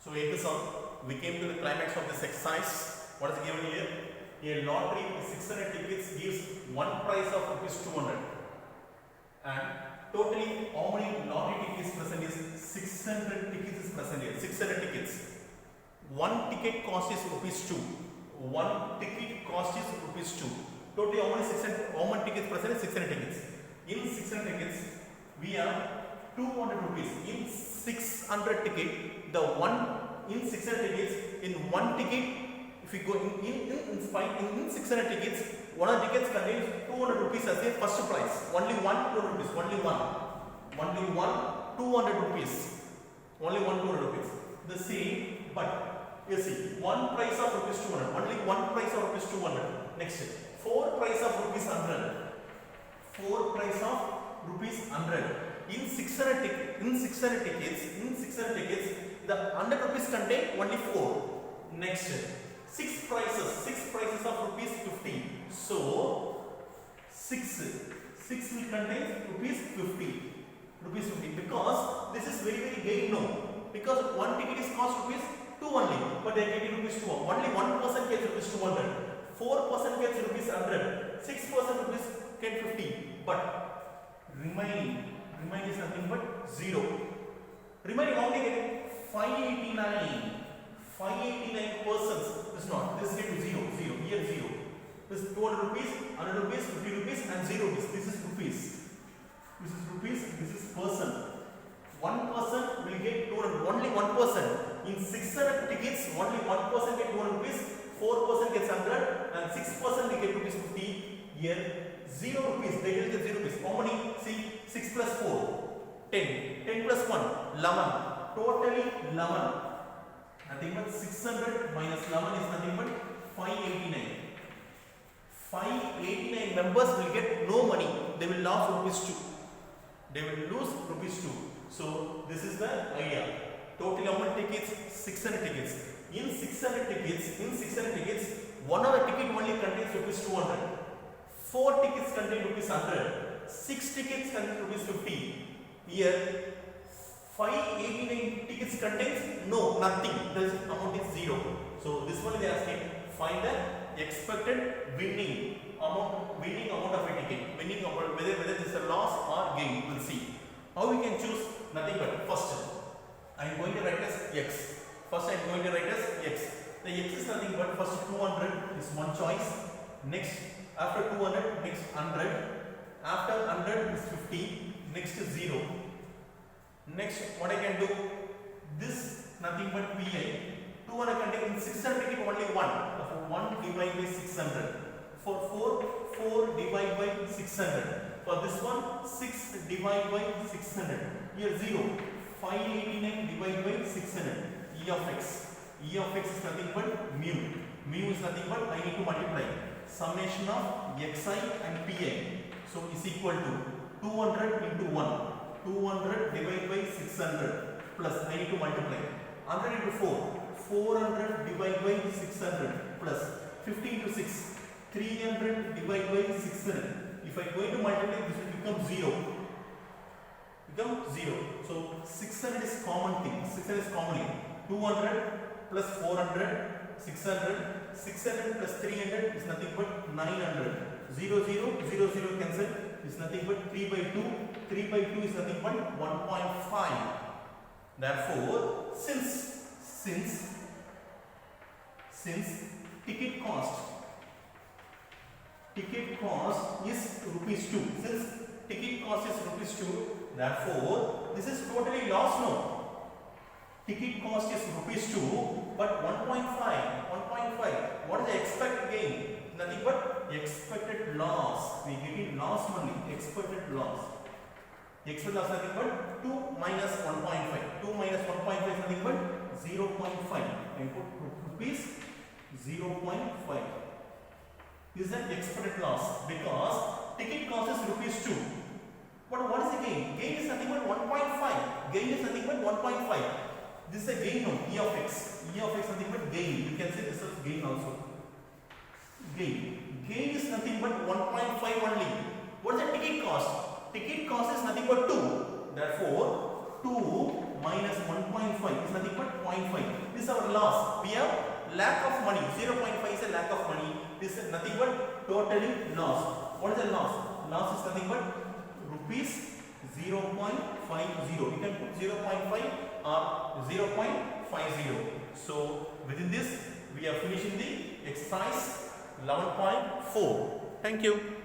So we came to the climax of this exercise. What is given here? A lottery with 600 tickets gives one prize of rupees 200. And totally how many lottery tickets present is 600 tickets is present here. 600 tickets. One ticket cost is rupees 2. One ticket cost is rupees 2. Totally how many tickets present is 600 tickets. In 600 tickets, we have 200 rupees. In 600 ticket, the one in 600 tickets, in one ticket, if we go in 600 tickets, one of the tickets contains 200 rupees as a first prize. Only one 200 rupees. Only one 200 rupees. Only one 200 rupees. The same, but you see, one price of rupees 200. Only one price of rupees 200. Next, four price of rupees 100. Four price of rupees 100. In 600 tickets, the 100 rupees contain only 4. Next, 6 prices of rupees 50. So 6 will contain rupees 50. Because this is very gain no. Because one ticket is cost rupees 2 only, but they are getting rupees 2. Only 1% gets rupees 200. 4% gets rupees 100. 6% rupees get 50. But remaining is nothing but 0. Remaining how many getting? 589. 589 persons. This is not. This is get to 0. Here 0. This is 200 rupees, 100 rupees, 50 rupees, and 0 rupees. This is rupees. This is person. One person will get 200. Only one person. In 600 tickets, only one person get 200 rupees. 4% gets 100, and 6% will get rupees 50. Here 0 rupees. They will get 0 rupees. How many? See, 6 plus 4, 10. 10 plus 1, 11. Totally 11. Nothing but 600 minus 11 is nothing but 589. 589 members will get no money. They will lose rupees 2. So this is the idea. Total how many tickets? 600 tickets. In 600 tickets, one of the ticket only contains rupees 200. 4 tickets contain rupees 100. 6 tickets contain rupees 50. Here 589 tickets contains nothing. The amount is 0. So this one they are asking, find the expected winning amount of a ticket. Winning amount, whether this is a loss or gain. We will see. How we can choose? Nothing but first I am going to write as x. The x is nothing but first 200 is one choice. Next, after 200, next 100. After 100 is 50. Next is 0. Next, what I can do? This nothing but pi. 200 contain 600 ticket only 1. Therefore 1 divided by 600. For 4 divided by 600. For this one 6 divided by 600. Here 0. 589 divided by 600. E of x. E of x is nothing but mu. Mu is nothing but I need to multiply. Summation of xi and pi. So is equal to 200 into 1. 200 divided by 600 plus I need to multiply. 100 into 4. 400 divided by 600 plus 50 into 6. 300 divided by 600. If I go to multiply, this will become 0. So 600 is common thing. 600 is common. 200 plus 400, 600 plus 300 is nothing but 900. 0 cancel is nothing but 3 by 2. 3 by 2 is nothing but 1.5. Therefore, since ticket cost is rupees 2. Since ticket cost is rupees 2, therefore this is totally loss no. Ticket cost is rupees 2, but 1.5. What is the expected gain? Nothing but expected loss. We get it loss only. Expected loss. Expected loss nothing but 2 minus 1.5. 2 minus 1.5 is nothing but 0.5. And put rupees 0.5. This is the expected loss because ticket cost is rupees 2. But what is the gain? Gain is nothing but 1.5. This is a gain no, E of x. E of x is nothing but gain. You can say this is gain also. Gain is nothing but 1.5 only. What is the ticket cost? Ticket cost is nothing but 2. Therefore, 2 minus 1.5 is nothing but 0.5. is our loss. We have lack of money. 0.5 is a lack of money. This is nothing but totally loss. What is the loss? Loss is nothing but rupees 0.50. You can put 0.5 or 0.50. So within this we are finishing the exercise 11.4. Thank you.